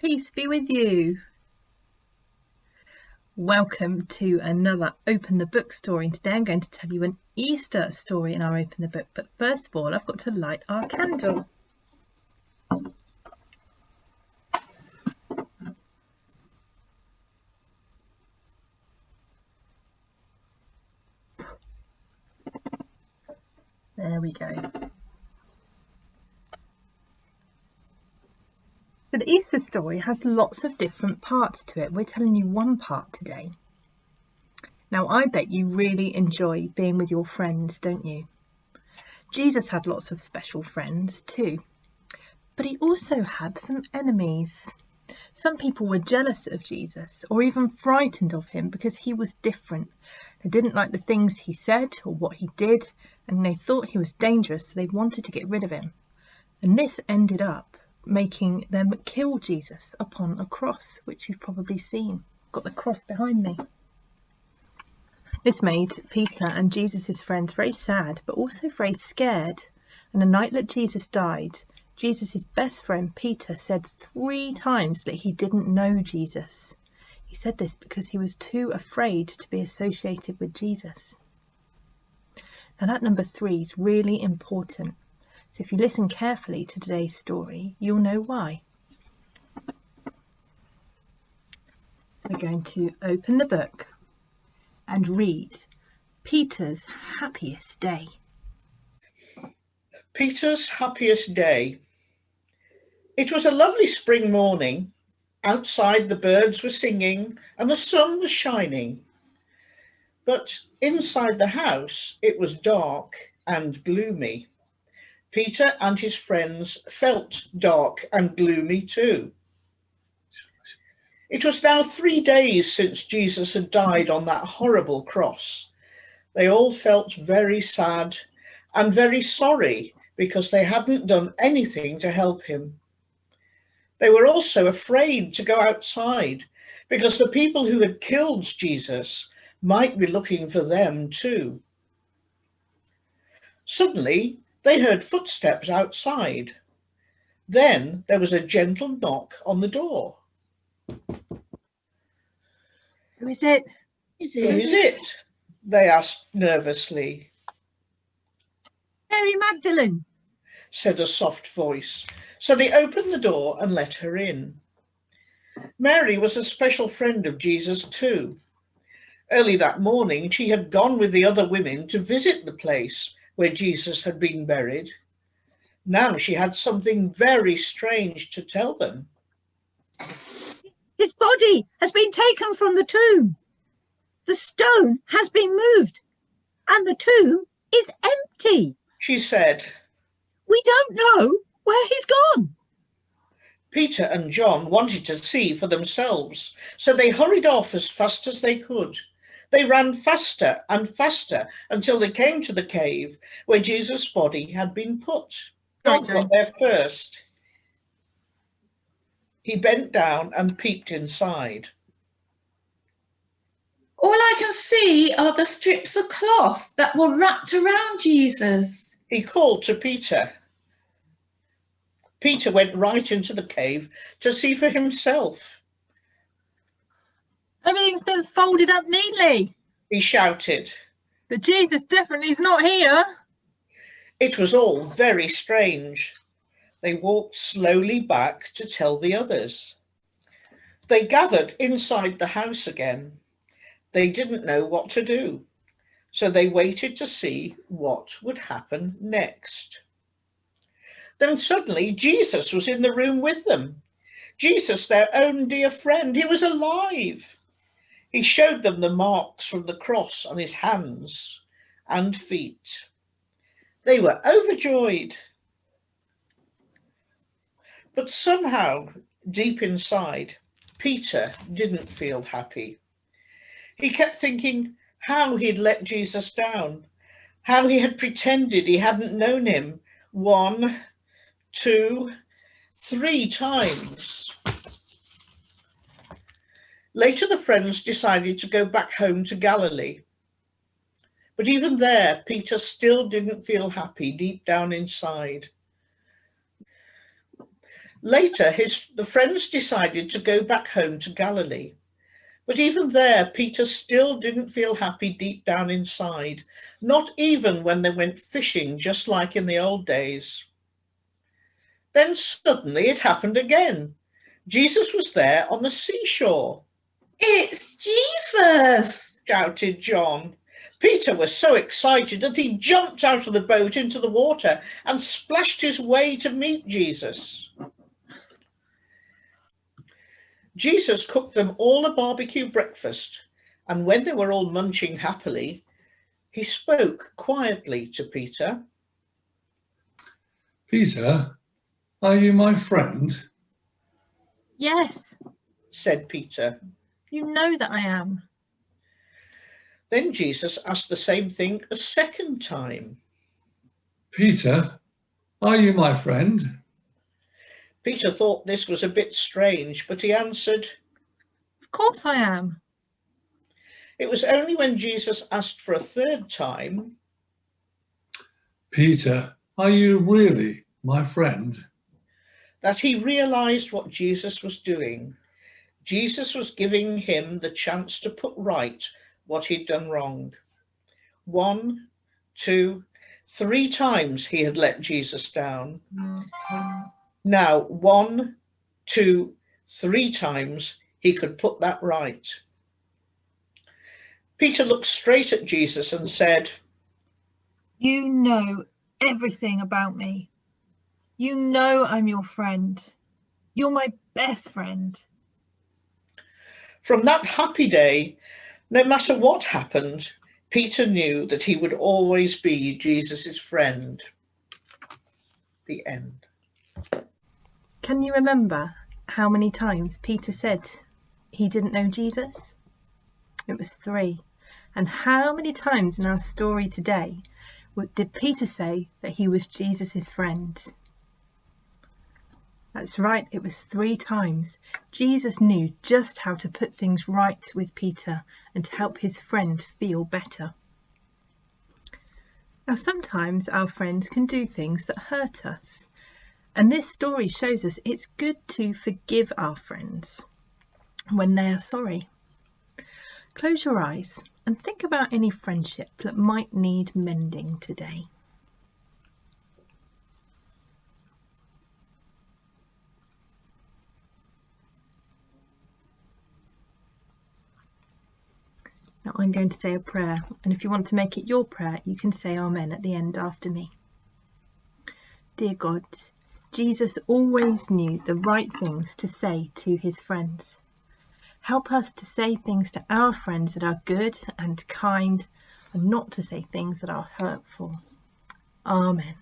Peace be with you. Welcome to another Open the Book story. And today I'm going to tell you an Easter story in our Open the Book. But first of all, I've got to light our candle. There we go. So the Easter story has lots of different parts to it. We're telling you one part today. Now, I bet you really enjoy being with your friends, don't you? Jesus had lots of special friends too, but he also had some enemies. Some people were jealous of Jesus or even frightened of him because he was different. They didn't like the things he said or what he did, and they thought he was dangerous, so they wanted to get rid of him. And this ended up making them kill Jesus upon a cross, which you've probably seen. Got the cross behind me. This made Peter and Jesus' friends very sad, but also very scared. And the night that Jesus died, Jesus' best friend Peter said 3 times that he didn't know Jesus. He said this because he was too afraid to be associated with Jesus. Now that number 3 is really important. So if you listen carefully to today's story, you'll know why. So we're going to open the book and read Peter's happiest day. Peter's happiest day. It was a lovely spring morning. Outside the birds were singing and the sun was shining. But inside the house it was dark and gloomy. Peter and his friends felt dark and gloomy too. It was now 3 days since Jesus had died on that horrible cross. They all felt very sad and very sorry because they hadn't done anything to help him. They were also afraid to go outside because the people who had killed Jesus might be looking for them too. Suddenly, they heard footsteps outside. Then there was a gentle knock on the door. Who is it? Who is it? They asked nervously. Mary Magdalene, said a soft voice. So they opened the door and let her in. Mary was a special friend of Jesus too. Early that morning, she had gone with the other women to visit the place where Jesus had been buried. Now she had something very strange to tell them. his body has been taken from the tomb. The stone has been moved and the tomb is empty, she said. We don't know where he's gone. Peter and John wanted to see for themselves, so they hurried off as fast as they could. They ran faster and faster until they came to the cave where Jesus' body had been put. John got there first. He bent down and peeked inside. All I can see are the strips of cloth that were wrapped around Jesus, he called to Peter. Peter went right into the cave to see for himself. Everything's been folded up neatly, he shouted. But Jesus definitely is not here. It was all very strange. They walked slowly back to tell the others. They gathered inside the house again. They didn't know what to do, so they waited to see what would happen next. Then suddenly Jesus was in the room with them. Jesus, their own dear friend, he was alive. He showed them the marks from the cross on his hands and feet. They were overjoyed. But somehow, deep inside, Peter didn't feel happy. He kept thinking how he'd let Jesus down, how he had pretended he hadn't known him 1, 2, 3 times. Later, the friends decided to go back home to Galilee. But even there, Peter still didn't feel happy deep down inside. Later, the friends decided to go back home to Galilee. But even there, Peter still didn't feel happy deep down inside, not even when they went fishing, just like in the old days. Then suddenly it happened again. Jesus was there on the seashore. It's Jesus! Shouted John. Peter was so excited that he jumped out of the boat into the water and splashed his way to meet Jesus. Jesus cooked them all a barbecue breakfast, and when they were all munching happily, he spoke quietly to Peter. Peter, are you my friend? Yes, Said Peter. you know that I am. Then Jesus asked the same thing a second time. Peter, are you my friend? Peter thought this was a bit strange, but he answered. Of course I am. It was only when Jesus asked for a third time. Peter, are you really my friend? That he realized what Jesus was doing. Jesus was giving him the chance to put right what he'd done wrong. 1, 2, 3 times he had let Jesus down. Now, 1, 2, 3 times he could put that right. Peter looked straight at Jesus and said, You know everything about me. You know I'm your friend. You're my best friend. From that happy day, no matter what happened, Peter knew that he would always be Jesus' friend. The end. Can you remember how many times Peter said he didn't know Jesus? It was 3. And how many times in our story today did Peter say that he was Jesus' friend? That's right, it was 3 times. Jesus knew just how to put things right with Peter and to help his friend feel better. Now, sometimes our friends can do things that hurt us. And this story shows us it's good to forgive our friends when they are sorry. Close your eyes and think about any friendship that might need mending today. Now I'm going to say a prayer, and if you want to make it your prayer, you can say Amen at the end after me. Dear God, Jesus always knew the right things to say to his friends. Help us to say things to our friends that are good and kind, and not to say things that are hurtful. Amen.